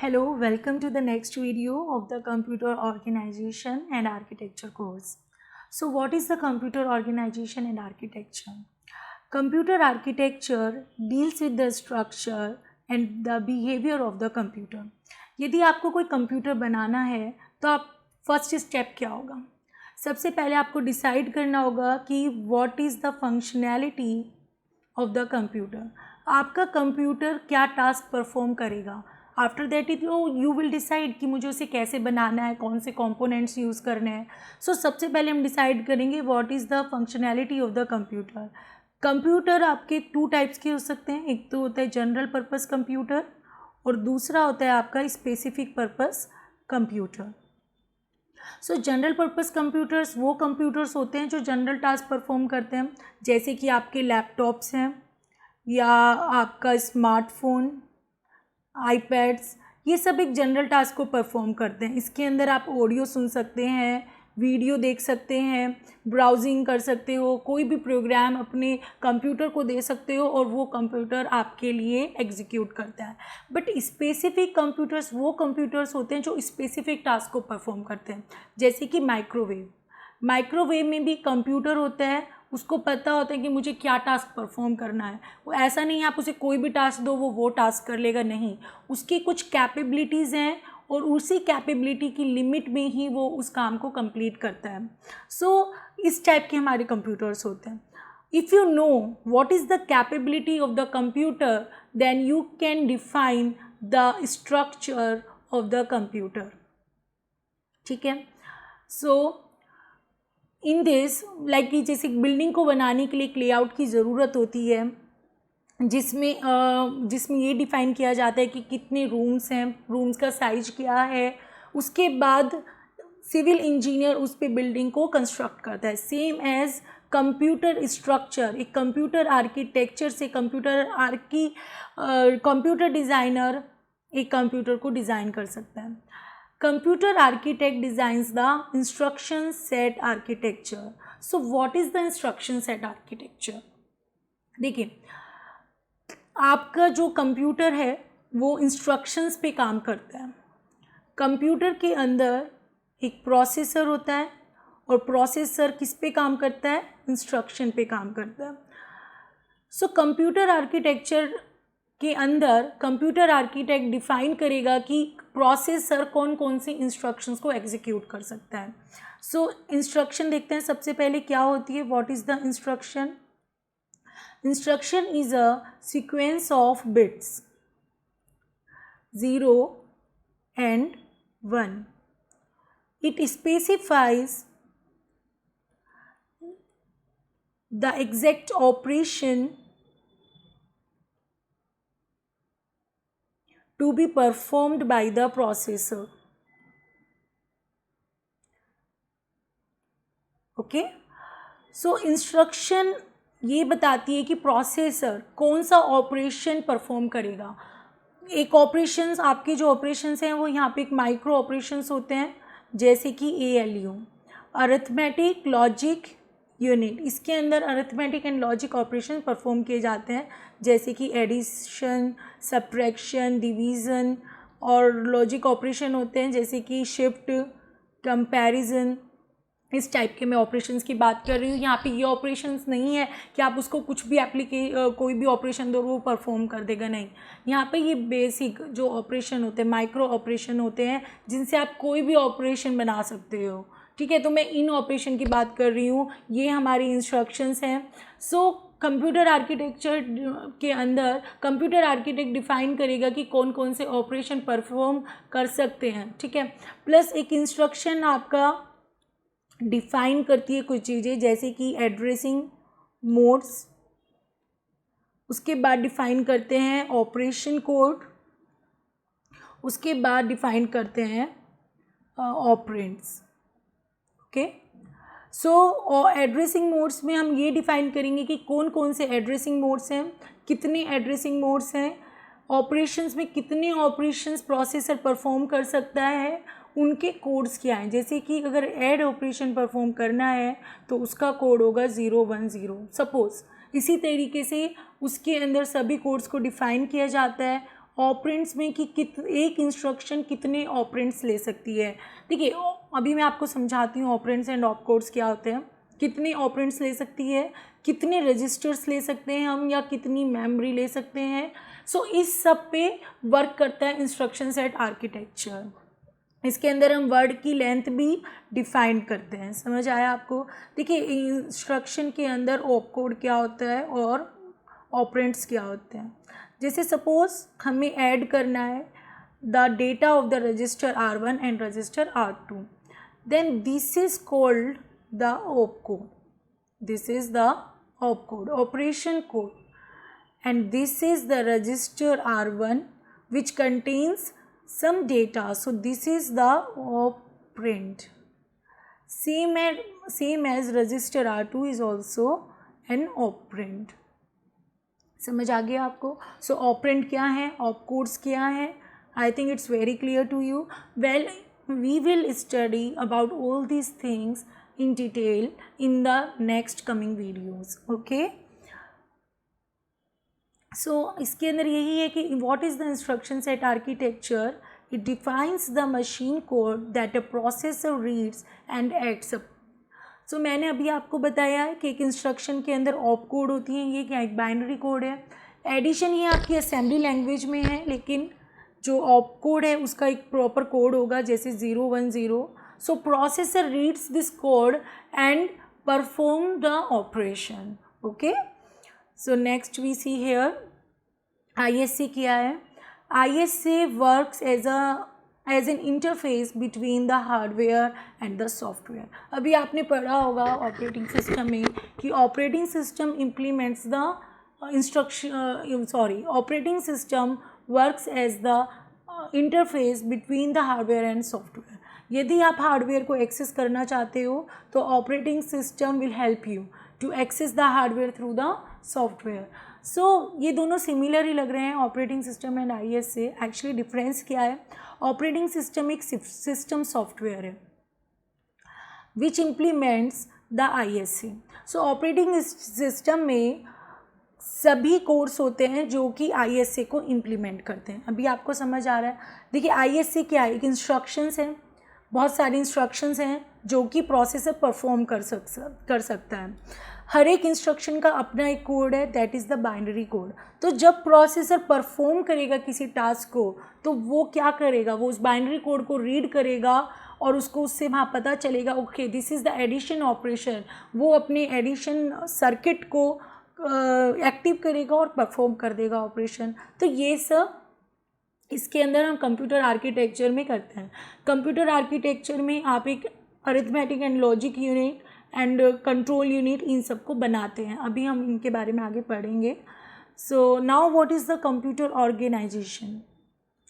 Hello, welcome to the next video of the Computer Organization and Architecture course. So what is the Computer Organization and Architecture? Computer architecture deals with the structure and the behavior of the computer. यदि आपको कोई computer बनाना है तो आप first step क्या होगा? सबसे पहले आपको डिसाइड करना होगा कि what is the functionality of the computer. आपका कंप्यूटर क्या टास्क परफॉर्म करेगा. After that it you will decide कि मुझे उसे कैसे बनाना है, कौन से कंपोनेंट्स यूज़ करने हैं. सो सबसे पहले हम डिसाइड करेंगे what is the functionality of the computer. Computer आपके टू टाइप्स के हो सकते हैं. एक तो होता है जनरल पर्पस कंप्यूटर और दूसरा होता है आपका स्पेसिफिक पर्पस कंप्यूटर. सो जनरल पर्पस कंप्यूटर्स वो कंप्यूटर्स होते हैं जो जनरल टास्क परफॉर्म करते हैं, जैसे कि आपके लैपटॉप्स हैं या आपका स्मार्टफोन, आईपैड्स. ये सब एक जनरल टास्क को परफॉर्म करते हैं. इसके अंदर आप ऑडियो सुन सकते हैं, वीडियो देख सकते हैं, ब्राउजिंग कर सकते हो, कोई भी प्रोग्राम अपने कंप्यूटर को दे सकते हो और वो कंप्यूटर आपके लिए एग्जीक्यूट करता है. बट स्पेसिफिक कंप्यूटर्स वो कंप्यूटर्स होते हैं जो स्पेसिफिक टास्क को परफॉर्म करते हैं, जैसे कि माइक्रोवेव. माइक्रोवेव में भी कंप्यूटर होता है, उसको पता होता है कि मुझे क्या टास्क परफॉर्म करना है. वो ऐसा नहीं है आप उसे कोई भी टास्क दो वो टास्क कर लेगा, नहीं. उसकी कुछ कैपेबिलिटीज़ हैं और उसी कैपेबिलिटी की लिमिट में ही वो उस काम को कंप्लीट करता है. सो इस टाइप के हमारे कंप्यूटर्स होते हैं. If you know what is the capability of the computer then you can define the structure of the computer. ठीक है. सो इन दिस लाइक कि जैसे बिल्डिंग को बनाने के लिए एक लेआउट की ज़रूरत होती है, जिसमें ये डिफ़ाइन किया जाता है कि कितने रूम्स हैं, रूम्स का साइज क्या है. उसके बाद सिविल इंजीनियर उस पे बिल्डिंग को कंस्ट्रक्ट करता है. सेम एज़ कंप्यूटर स्ट्रक्चर, एक कंप्यूटर आर्किटेक्चर से कंप्यूटर डिज़ाइनर एक कंप्यूटर को डिज़ाइन कर सकता है. Computer architect designs the instruction set architecture. So what is the instruction set architecture? देखिए, आपका जो कंप्यूटर है वो इंस्ट्रक्शंस पे काम करता है. कंप्यूटर के अंदर एक प्रोसेसर होता है और प्रोसेसर किस पे काम करता है? इंस्ट्रक्शन पे काम करता है. सो कंप्यूटर आर्किटेक्चर के अंदर कंप्यूटर आर्किटेक्ट डिफाइन करेगा कि प्रोसेसर कौन कौन से इंस्ट्रक्शंस को एग्जीक्यूट कर सकता है. सो इंस्ट्रक्शन देखते हैं सबसे पहले क्या होती है. What is the instruction? Instruction is a sequence of bits 0 and 1. It specifies the exact operation to be performed by the processor. Okay. So instruction ये बताती है कि प्रोसेसर कौन सा ऑपरेशन परफॉर्म करेगा. एक ऑपरेशंस, आपके जो ऑपरेशंस हैं वो यहाँ पे एक माइक्रो ऑपरेशंस होते हैं, जैसे कि ALU, अरिथमेटिक लॉजिक यूनिट. इसके अंदर arithmetic and logic operation perform किए जाते हैं, जैसे कि एडिशन, सब्ट्रैक्शन, डिवीज़न. और लॉजिक ऑपरेशन होते हैं जैसे कि शिफ्ट, कंपैरिजन. इस टाइप के मैं ऑपरेशंस की बात कर रही हूँ. यहाँ पे ये ऑपरेशंस नहीं है कि आप उसको कुछ भी कोई भी ऑपरेशन दो वो परफॉर्म कर देगा, नहीं. यहाँ पे ये बेसिक जो ऑपरेशन होते हैं, माइक्रो ऑपरेशन होते हैं, जिनसे आप कोई भी ऑपरेशन बना सकते हो. ठीक है. तो मैं इन ऑपरेशन की बात कर रही हूँ, ये हमारी इंस्ट्रक्शंस हैं. सो कंप्यूटर आर्किटेक्चर के अंदर कंप्यूटर आर्किटेक्ट डिफाइन करेगा कि कौन कौन से ऑपरेशन परफॉर्म कर सकते हैं. ठीक है. प्लस एक इंस्ट्रक्शन आपका डिफाइन करती है कुछ चीज़ें, जैसे कि एड्रेसिंग मोड्स. उसके बाद डिफाइन करते हैं ऑपरेशन कोड. उसके बाद डिफाइन करते हैं ऑपरेंड्स. ओके. सो एड्रेसिंग मोड्स में हम ये डिफाइन करेंगे कि कौन कौन से एड्रेसिंग मोड्स हैं, कितने एड्रेसिंग मोड्स हैं, ऑपरेशंस में कितने ऑपरेशंस प्रोसेसर परफॉर्म कर सकता है, उनके कोड्स क्या हैं. जैसे कि अगर ऐड ऑपरेशन परफॉर्म करना है तो उसका कोड होगा 010 सपोज़. इसी तरीके से उसके अंदर सभी कोड्स को डिफ़ाइन किया जाता है ऑपरेंड्स में कि एक इंस्ट्रक्शन कितने ऑपरेंड्स ले सकती है। देखिए अभी मैं आपको समझाती हूँ ऑपरेंड्स एंड ऑपकोड्स क्या होते हैं। कितने ऑपरेंड्स ले सकती है, कितने रजिस्टर्स ले सकते हैं हम, या कितनी मेमोरी ले सकते हैं। सो इस सब पे वर्क करता है इंस्ट्रक्शन सेट आर्किटेक्चर। इसके अंदर हम वर्ड की लेंथ भी डिफाइन करते हैं। समझ आया आपको। देखिए इंस्ट्रक्शन के अंदर ऑपकोड क्या होता है और ऑपरेंड्स क्या होते हैं। जैसे सपोज हमें ऐड करना है the data of the register R1 and register R2, then this is called the opcode. This is the opcode, operation code, and this is the register R1 which contains some data, so this is the operand. Same as register R2 is also an operand. समझ आ गया आपको। सो operand क्या है, opcodes क्या है, I think it's very clear to you. Well we will study about all these things in detail in the next coming videos. Okay, so इसके अंदर यही है कि what is the instruction set architecture. It defines the machine code that a processor reads and acts up. So मैंने अभी आपको बताया है कि एक इंस्ट्रक्शन के अंदर ऑप कोड होती है, ये क्या एक बाइनरी कोड है। एडिशन ये आपकी असेंबली लैंग्वेज में है, लेकिन जो ऑप कोड है उसका एक प्रॉपर कोड होगा, जैसे 010। So processor reads this code and perform the operation. Okay, so next we see here ISA क्या है। ISA works as an interface between the hardware and the software. अभी आपने पढ़ा होगा ऑपरेटिंग सिस्टम में कि operating system implements the operating system works as the interface between the hardware and software. यदि आप हार्डवेयर को एक्सेस करना चाहते हो तो operating system will help you to access the hardware through the software. So ये दोनों सिमिलर ही लग रहे हैं, operating system and ISA। Actually difference क्या है, ऑपरेटिंग सिस्टम एक सिस्टम सॉफ्टवेयर है which implements the ISA। So operating system में सभी कोड्स होते हैं जो कि ISA को इम्प्लीमेंट करते हैं। अभी आपको समझ आ रहा है। देखिए ISA क्या है, एक इंस्ट्रक्शंस है, बहुत सारी इंस्ट्रक्शंस हैं जो कि प्रोसेसर परफॉर्म कर सकता है। हर एक इंस्ट्रक्शन का अपना एक कोड है, that is the binary code. तो जब प्रोसेसर परफॉर्म करेगा किसी टास्क को तो वो क्या करेगा, वो उस बाइनरी कोड को रीड करेगा और उसको उससे वहाँ पता चलेगा okay this is the addition operation. वो अपने एडिशन सर्किट को एक्टिव करेगा और परफॉर्म कर देगा ऑपरेशन। तो ये सब इसके अंदर हम कंप्यूटर आर्किटेक्चर में करते हैं। कंप्यूटर आर्किटेक्चर में आप एक arithmetic and logic unit and control unit in सबको बनाते हैं। अभी हम इनके बारे में आगे पढ़ेंगे। So now what is the computer organisation.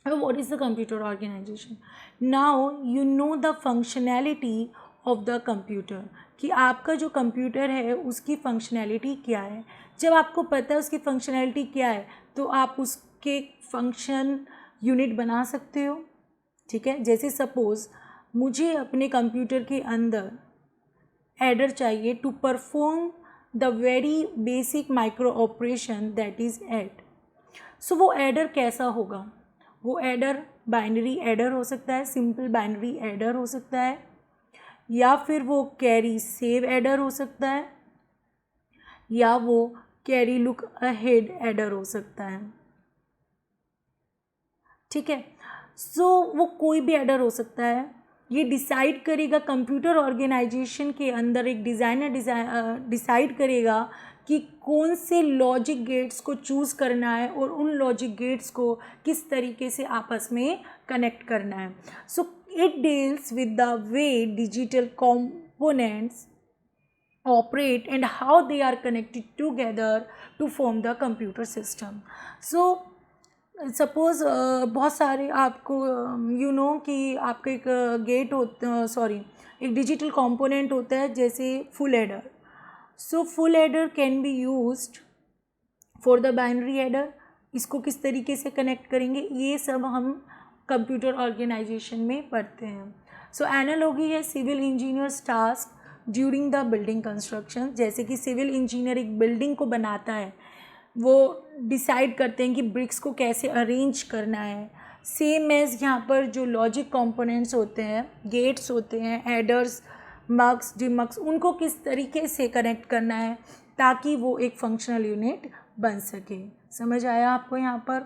What is the computer organisation. Now you know the functionality of the computer, कि आपका जो कंप्यूटर है उसकी फंक्शनैलिटी क्या है। जब आपको पता है उसकी फंक्शनैलिटी क्या है तो आप उसके फंक्शन यूनिट बना सकते हो। ठीक है, जैसे सपोज़ मुझे अपने कंप्यूटर के अंदर एडर चाहिए to perform the very basic micro operation that is add. So वो एडर कैसा होगा, वो एडर बाइनरी एडर हो सकता है, सिंपल बाइनरी एडर हो सकता है, या फिर वो कैरी सेव एडर हो सकता है, या वो कैरी लुक अहेड एडर हो सकता है। ठीक है, सो वो कोई भी एडर हो सकता है। ये डिसाइड करेगा कंप्यूटर ऑर्गेनाइजेशन के अंदर, एक डिज़ाइनर डिसाइड करेगा कि कौन से लॉजिक गेट्स को चूज़ करना है और उन लॉजिक गेट्स को किस तरीके से आपस में कनेक्ट करना है। So it deals with the way digital components operate and how they are connected together to form the computer system. So suppose बहुत सारे आपको यू नो कि आपका एक गेट एक डिजिटल कंपोनेंट होता है जैसे full adder. So full adder can be used for the binary adder. इसको किस तरीके से कनेक्ट करेंगे ये सब हम कंप्यूटर ऑर्गेनाइजेशन में पढ़ते हैं। सो एनालॉगी है civil engineers task during the building construction. जैसे कि सिविल इंजीनियर एक बिल्डिंग को बनाता है वो डिसाइड करते हैं कि ब्रिक्स को कैसे अरेंज करना है। सेम एज यहाँ पर जो लॉजिक कंपोनेंट्स होते हैं, गेट्स होते हैं, एडर्स, मक्स, डिमक्स, उनको किस तरीके से कनेक्ट करना है ताकि वो एक फंक्शनल यूनिट बन सके। समझ आया आपको यहाँ पर?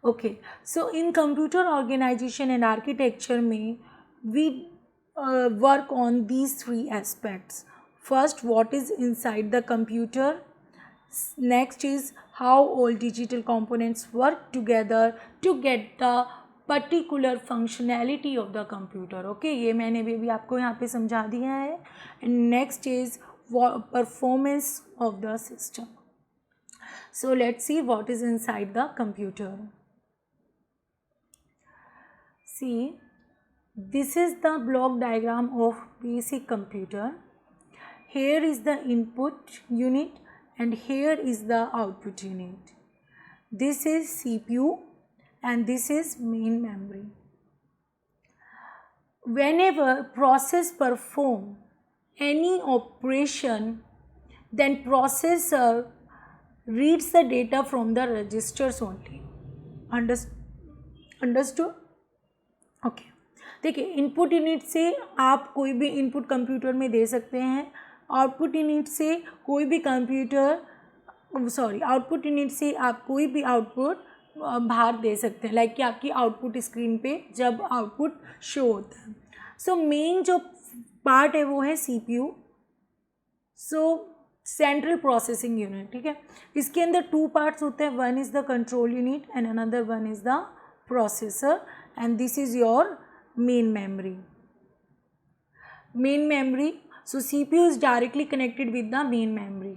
Okay, so in computer organisation and architecture में we work on these 3 aspects. First, what is inside the computer. Next is how all digital components work together to get the particular functionality of the computer. Okay, ये मैंने भी आपको यहाँ पे समझा दिया है. And next is performance of the system. So let's see what is inside the computer. See, this is the block diagram of basic computer. Here is the input unit and here is the output unit. This is CPU and this is main memory. Whenever process perform any operation, then processor reads the data from the registers only. Understood? Okay. देखिए, input unit से आप कोई भी input computer में दे सकते हैं, output unit से कोई भी आउटपुट यूनिट से आप कोई भी आउटपुट बाहर दे सकते हैं, लाइक कि आपकी आउटपुट स्क्रीन पे जब आउटपुट शो होता है. सो मेन जो पार्ट है वो है CPU, सो सेंट्रल प्रोसेसिंग यूनिट. ठीक है, इसके अंदर 2 पार्ट्स होते हैं. One is the control unit and another one is the processor and this is your main memory. So CPU is directly connected with the main memory.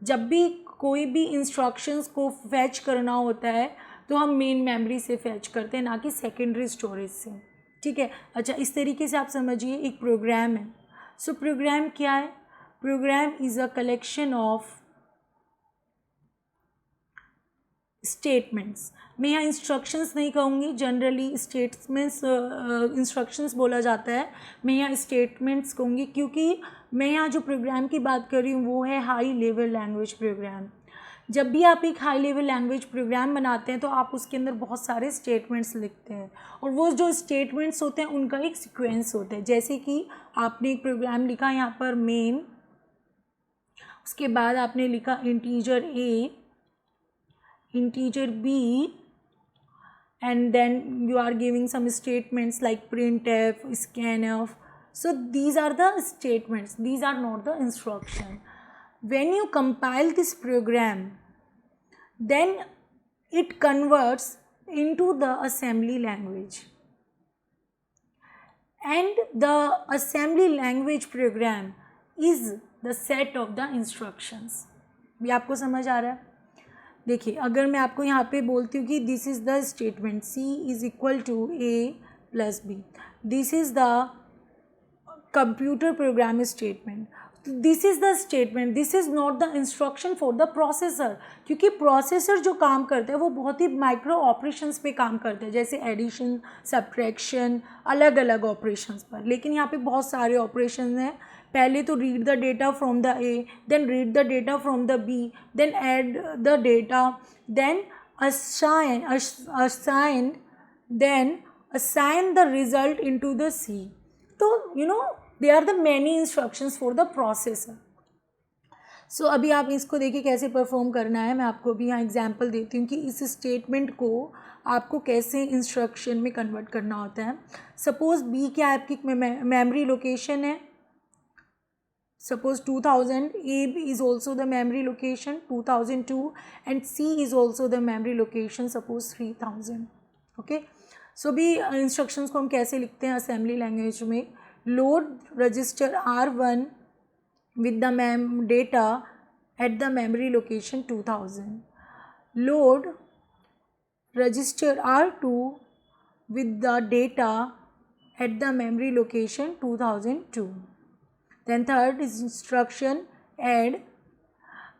जब भी कोई भी इंस्ट्रक्शंस को फैच करना होता है तो हम मेन मेमोरी से फैच करते हैं, ना कि सेकेंडरी स्टोरेज से. ठीक है, अच्छा, इस तरीके से आप समझिए एक प्रोग्राम है. सो प्रोग्राम क्या है? Program is a collection of statements. मैं यहाँ इंस्ट्रक्शंस नहीं कहूँगी, जनरली स्टेटमेंट्स इंस्ट्रक्शंस बोला जाता है. मैं यहाँ स्टेटमेंट्स कहूँगी क्योंकि मैं यहाँ जो प्रोग्राम की बात कर रही हूँ वो है हाई लेवल लैंग्वेज प्रोग्राम. जब भी आप एक हाई लेवल लैंग्वेज प्रोग्राम बनाते हैं तो आप उसके अंदर बहुत सारे स्टेटमेंट्स लिखते हैं और वो जो स्टेटमेंट्स होते हैं उनका एक सीक्वेंस होता है. जैसे कि आपने एक प्रोग्राम लिखा यहाँ पर मेन, उसके बाद आपने लिखा integer A, integer B, and then you are giving some statements like printf, scanf. So these are the statements, these are not the instruction. When you compile this program, then it converts into the assembly language, and the assembly language program is the set of the instructions. ये आपको समझ आ रहा है? देखिए, अगर मैं आपको यहाँ पे बोलती हूँ कि this is the statement C is equal to A plus B, this is the computer program statement. This is the statement, this is not the instruction for the processor, क्योंकि प्रोसेसर जो काम करता है वो बहुत ही माइक्रो ऑपरेशंस पे काम करता है, जैसे एडिशन, सब्ट्रैक्शन, अलग अलग ऑपरेशंस पर. लेकिन यहाँ पे बहुत सारे ऑपरेशन हैं. पहले तो read the data from the A, then read the data from the B, then add the data, then assign, then assign the result into the C. तो there are the many instructions for the processor. सो अभी आप इसको देखिए कैसे perform करना है. मैं आपको भी यहाँ एग्जांपल देती हूँ कि इस स्टेटमेंट को आपको कैसे इंस्ट्रक्शन में कन्वर्ट करना होता है. सपोज़ B क्या है, आपकी मेमोरी लोकेशन है. Suppose 2000, A is also the memory location 2002, and C is also the memory location suppose 3000. Okay, so भी instructions को हम कैसे लिखते हैं assembly language में. Load register R1 with the data at the memory location 2000. Load register R2 with the data at the memory location 2002. Then third is instruction add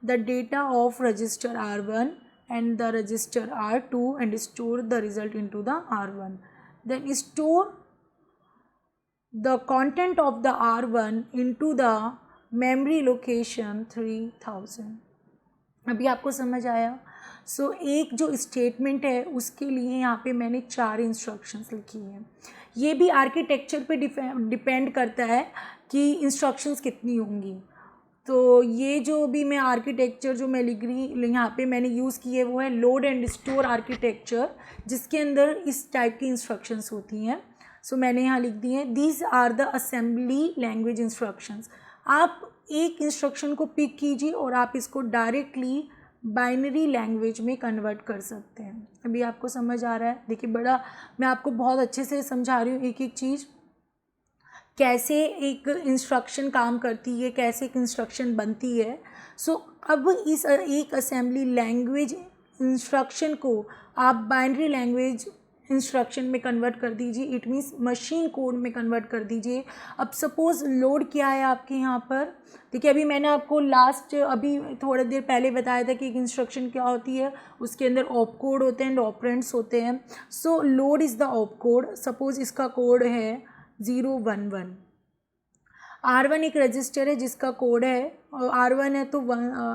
the data of register R1 and the register R2 and store the result into the R1. Then store the content of the R1 into the memory location 3000. अभी आपको समझ आया? सो एक जो statement है उसके लिए यहाँ पे मैंने 4 इंस्ट्रक्शंस लिखी हैं। ये भी आर्किटेक्चर पे डिपेंड करता है कि इंस्ट्रक्शंस कितनी होंगी। तो ये जो भी मैं आर्किटेक्चर जो मैं लिख रही यहाँ पे मैंने यूज़ की है वो है लोड एंड स्टोर आर्किटेक्चर, जिसके अंदर इस टाइप की इंस्ट्रक्शंस होती हैं। सो मैंने यहाँ लिख दी हैं, these are the assembly language instructions. आप एक इंस्ट्रक्शन को पिक कीजिए और आप इसको डायरेक्टली बाइनरी लैंग्वेज में कन्वर्ट कर सकते हैं। अभी आपको समझ आ रहा है? देखिए बड़ा मैं आपको बहुत अच्छे से समझा रही हूँ एक एक चीज़, कैसे एक इंस्ट्रक्शन काम करती है, कैसे एक इंस्ट्रक्शन बनती है। सो अब इस एक असेंबली लैंग्वेज इंस्ट्रक्शन को आप बाइनरी लैंग्वेज इंस्ट्रक्शन में कन्वर्ट कर दीजिए, इट मीन्स मशीन कोड में कन्वर्ट कर दीजिए। अब सपोज़ लोड क्या है आपके यहाँ पर, देखिए अभी मैंने आपको अभी थोड़ी देर पहले बताया था कि एक इंस्ट्रक्शन क्या होती है, उसके अंदर ऑप कोड होते हैं एंड ऑपरेंड्स होते हैं। सो load is the op code. Suppose इसका कोड है 011। R1 एक रजिस्टर है जिसका कोड है, और R1 है तो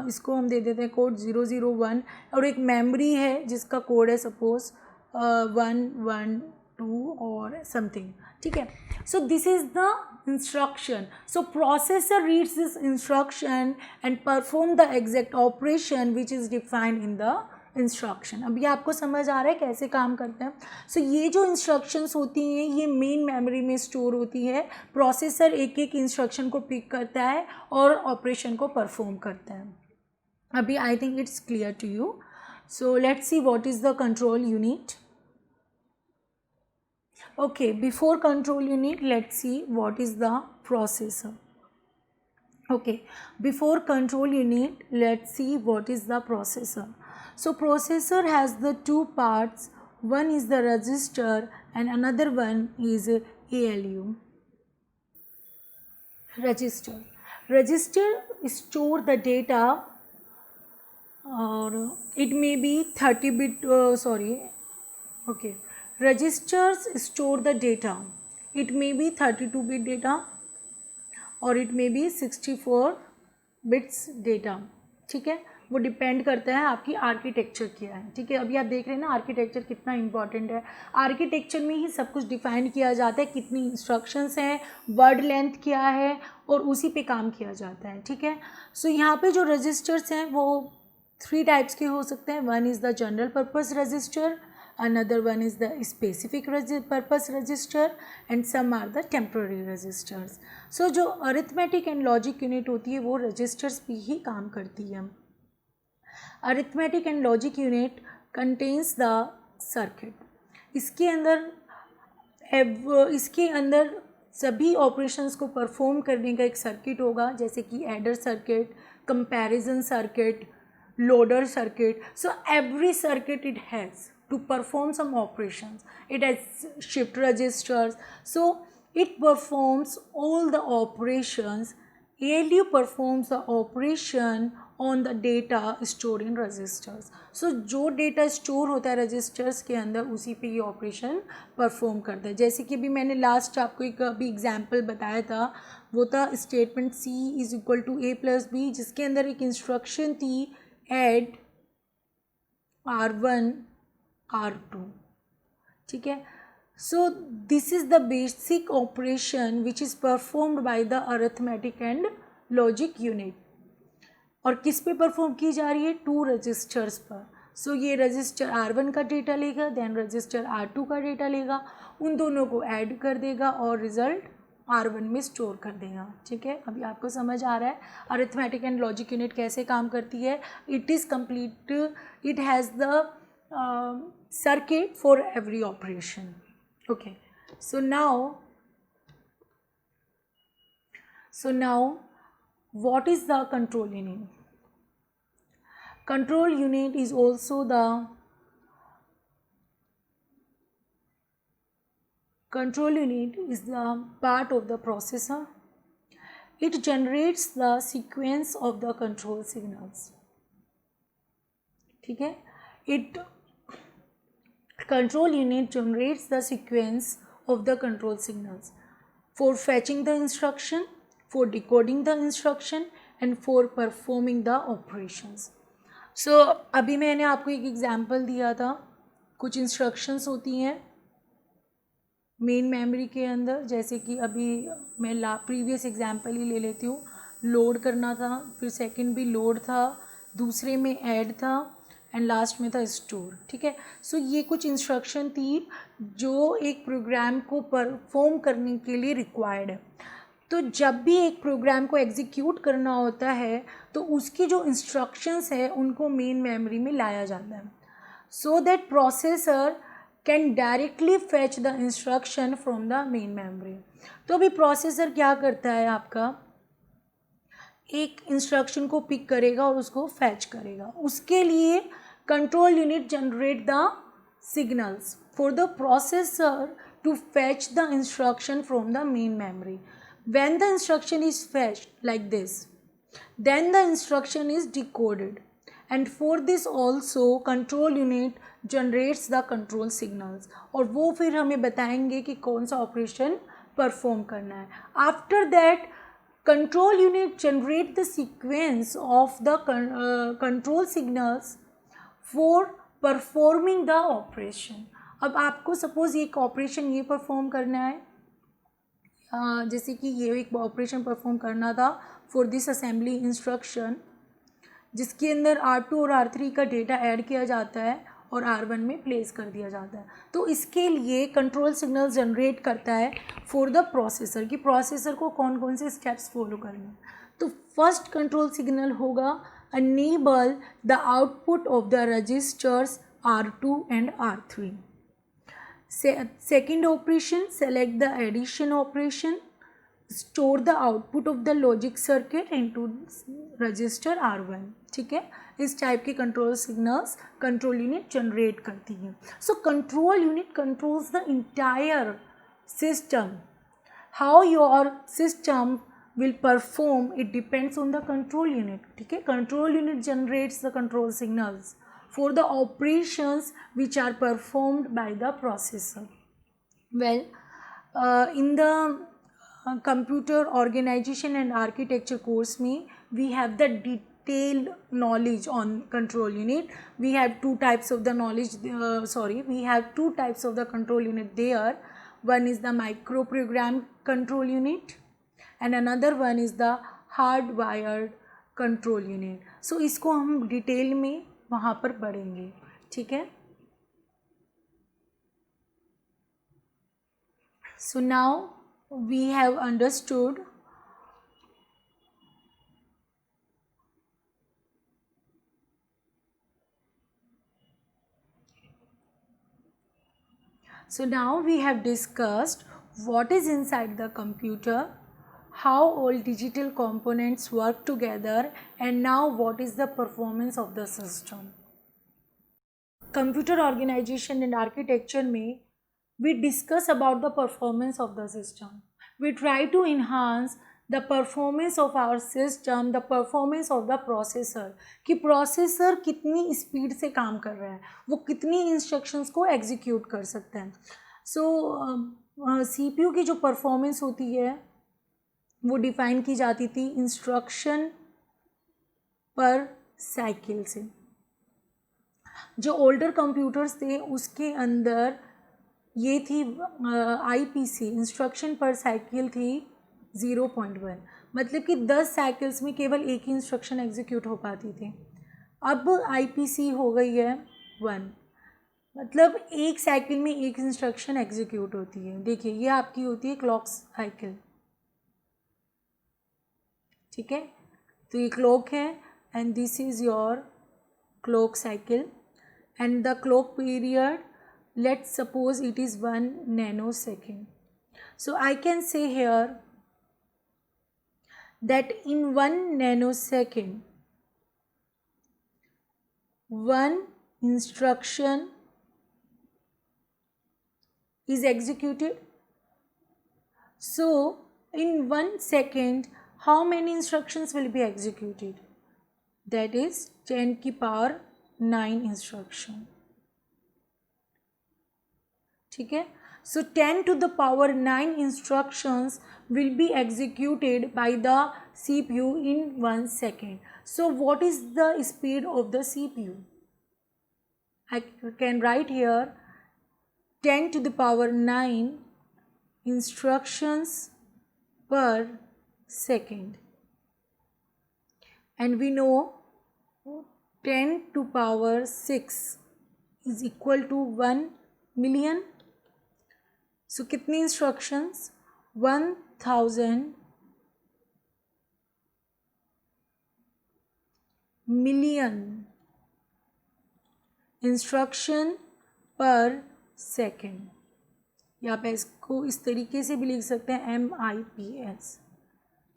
इसको हम दे देते हैं कोड 001, और एक मेमोरी है जिसका कोड है सपोज 112 और समथिंग, ठीक है। So this is the instruction. So processor reads this instruction and perform the exact operation which is defined in the instruction. अब ये आपको समझ आ रहा है कैसे काम करते हैं। सो ये जो इंस्ट्रक्शंस होती हैं ये मेन मेमोरी में स्टोर होती है। प्रोसेसर एक एक इंस्ट्रक्शन को पिक करता है और ऑपरेशन को परफॉर्म करता है। अभी I think it's clear to you. So let's see what is the control unit. Okay, before control unit, let's see what is the processor. Okay, before control unit, let's see what is the processor. So processor has the two parts, one is the register and another one is ALU. Register store the data, or it may be 30-bit okay, registers store the data, it may be 32-bit data और it may be 64 bits data, ठीक है। वो depend करता है आपकी architecture क्या है, ठीक है। अभी आप देख रहे हैं ना आर्किटेक्चर कितना इंपॉर्टेंट है। आर्किटेक्चर में ही सब कुछ डिफाइन किया जाता है, कितनी इंस्ट्रक्शंस हैं, वर्ड लेंथ क्या है, और उसी पे काम किया जाता है, ठीक है। सो यहाँ पे जो रजिस्टर्स हैं वो 3 टाइप्स के हो सकते हैं। One is the general purpose register, another one is the specific purpose register and some are the temporary registers. So जो arithmetic and logic unit होती है वो registers पे ही काम करती है। Arithmetic and logic unit contains the circuit. इसके अंदर सभी ऑपरेशंस को परफॉर्म करने का एक सर्किट होगा, जैसे कि adder circuit, comparison circuit, loader circuit. So every circuit it has to perform some operations. It has shift registers, so it performs all the operations. ALU performs the operation on the data stored in registers. So जो data store होता है registers के अंदर उसी पे ये operation perform करता है। जैसे कि अभी मैंने लास्ट आपको एक अभी एग्जाम्पल बताया था, वो था statement C is equal to A plus B, जिसके अंदर एक इंस्ट्रक्शन थी एड R1 R2, ठीक है। So this is the basic operation which is performed by the arithmetic and logic unit. और किस पे परफॉर्म की जा रही है? 2 रजिस्टर्स पर। सो ये रजिस्टर R1 का डेटा लेगा, देन रजिस्टर R2 का डेटा लेगा, उन दोनों को ऐड कर देगा और रिजल्ट R1 में स्टोर कर देगा, ठीक है। अभी आपको समझ आ रहा है अरिथमेटिक एंड लॉजिक यूनिट कैसे काम करती है। It is complete, it has the circuit for every operation. Okay, so now what is the control unit? Control unit is also the part of the processor. It generates the sequence of the control signals, ठीक है। Control unit generates the sequence of the control signals for fetching the instruction, for decoding the instruction and for performing the operations. सो अभी मैंने आपको एक example दिया था, कुछ instructions होती हैं मेन मेमोरी के अंदर, जैसे कि अभी मैं प्रीवियस एग्जांपल ही ले लेती हूँ। लोड करना था, फिर सेकंड भी लोड था, दूसरे में ऐड था, एंड लास्ट में था स्टोर। ठीक है, सो ये कुछ इंस्ट्रक्शन थी जो एक प्रोग्राम को परफॉर्म करने के लिए रिक्वायर्ड है। तो जब भी एक प्रोग्राम को एग्जीक्यूट करना होता है तो उसकी जो इंस्ट्रक्शंस है उनको मेन मेमोरी में लाया जाता है, so that processor can directly fetch the instruction from the main memory। तो अभी प्रोसेसर क्या करता है, आपका एक इंस्ट्रक्शन को पिक करेगा और उसको फैच करेगा। उसके लिए control unit generate the signals for the processor to fetch the instruction from the main memory। When the instruction is fetched like this, then the instruction is decoded, and for this also control unit generates the control signals। और वो फिर हमें बताएंगे कि कौन सा operation perform करना है। After that control unit generate the sequence of the control signals for performing the operation। अब आपको सपोज एक ऑपरेशन ये परफॉर्म करना है, जैसे कि ये एक ऑपरेशन परफॉर्म करना था फॉर दिस असेंबली इंस्ट्रक्शन, जिसके अंदर R2 और R3 का डेटा ऐड किया जाता है और R1 में प्लेस कर दिया जाता है। तो इसके लिए कंट्रोल सिग्नल जनरेट करता है फॉर द प्रोसेसर, कि प्रोसेसर को कौन कौन से स्टेप्स फॉलो करने हैं। तो फर्स्ट कंट्रोल सिग्नल होगा enable the output of the registers R2 and R3। Second operation, select the addition operation, store the output of the logic circuit into register R1। ठीक है, इस टाइप के control signals control unit generate करती है। So control unit controls the entire system. How your system will perform, it depends on the control unit। ठीक है, control unit generates the control signals for the operations which are performed by the processor। Well, in the computer organization and architecture course में we have the detailed knowledge on control unit। We have two types of the knowledge, we have two types of the control unit there। One is the microprogram control unit and another one is the hardwired control unit। so इसको हम detail में वहाँ पर पढ़ेंगे। ठीक है, so now we have understood discussed what is inside the computer, how all digital components work together, and now what is the performance of the system। Computer organization and architecture में we discuss about the performance of the system। We try to enhance the performance of our system, the performance of the processor, कि processor कितनी speed से काम कर रहा है, वो कितनी इंस्ट्रक्शंस को एग्जीक्यूट कर सकता है। सो CPU की जो परफॉर्मेंस होती है वो डिफ़ाइन की जाती थी इंस्ट्रक्शन पर साइकिल से। जो ओल्डर कंप्यूटर्स थे उसके अंदर ये थी IPC, इंस्ट्रक्शन पर साइकिल थी 0.1, मतलब कि 10 साइकिल्स में केवल एक ही इंस्ट्रक्शन एग्जीक्यूट हो पाती थी। अब IPC हो गई है 1, मतलब एक साइकिल में एक इंस्ट्रक्शन एग्जीक्यूट होती है। देखिए ये आपकी होती है क्लॉक साइकिल। ठीक है, तो ये क्लॉक है and this is your clock cycle and the clock period, let's suppose it is 1 nanosecond। So I can say here that in 1 nanosecond one instruction is executed। So in 1 second how many instructions will be executed? That is 10 की power 9 instruction। ठीक है. So 10 to the power 9 instructions will be executed by the CPU in 1 second. So what is the speed of the CPU? I can write here 10 to the power 9 instructions per second. And we know 10 to power 6 is equal to 1 million. So कितनी instructions? 1000 million instruction per second. या आप इसको इस तरीके से भी लिख सकते हैं MIPS.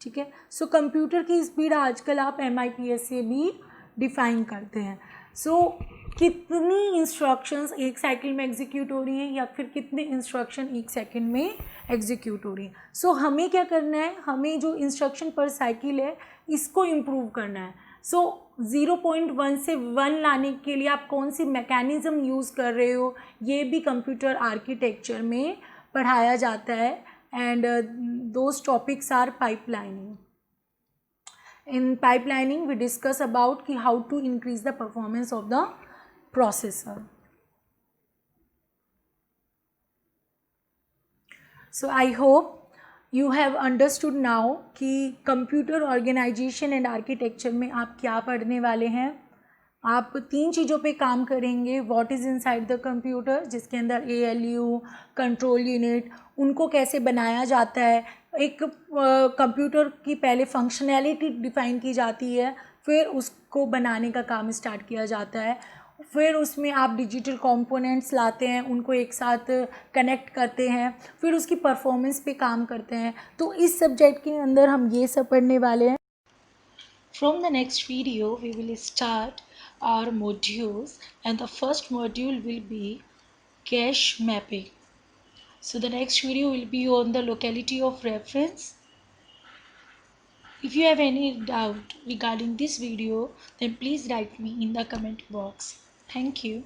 ठीक है. सो कंप्यूटर की स्पीड आजकल आप MIPS से भी डिफाइन करते हैं. सो कितनी इंस्ट्रक्शंस एक साइकिल में एग्जीक्यूट हो रही हैं या फिर कितने इंस्ट्रक्शन एक सेकंड में एग्जीक्यूट हो रही हैं. सो हमें क्या करना है, हमें जो इंस्ट्रक्शन पर साइकिल है इसको इम्प्रूव करना है. सो 0.1 से 1 लाने के लिए आप कौन सी मैकेनिज़्म यूज़ कर रहे हो, ये भी कंप्यूटर आर्किटेक्चर में पढ़ाया जाता है. And those topics are pipelining. In pipelining we discuss about कि how to increase the performance of the processor. So I hope you have understood now कि computer organization and architecture में आप क्या पढ़ने वाले हैं. आप 3 चीज़ों पे काम करेंगे. What is inside the computer, जिसके अंदर ALU, कंट्रोल यूनिट, उनको कैसे बनाया जाता है. एक कंप्यूटर की पहले फंक्शनैलिटी डिफ़ाइन की जाती है, फिर उसको बनाने का काम स्टार्ट किया जाता है. फिर उसमें आप डिजिटल कंपोनेंट्स लाते हैं, उनको एक साथ कनेक्ट करते हैं, फिर उसकी परफॉर्मेंस पे काम करते हैं. तो इस सब्जेक्ट के अंदर हम ये सब पढ़ने वाले हैं. From the next video we will start our modules, and the first module will be cache mapping. So the next video will be on the locality of reference. If you have any doubt regarding this video, then please write me in the comment box. Thank you.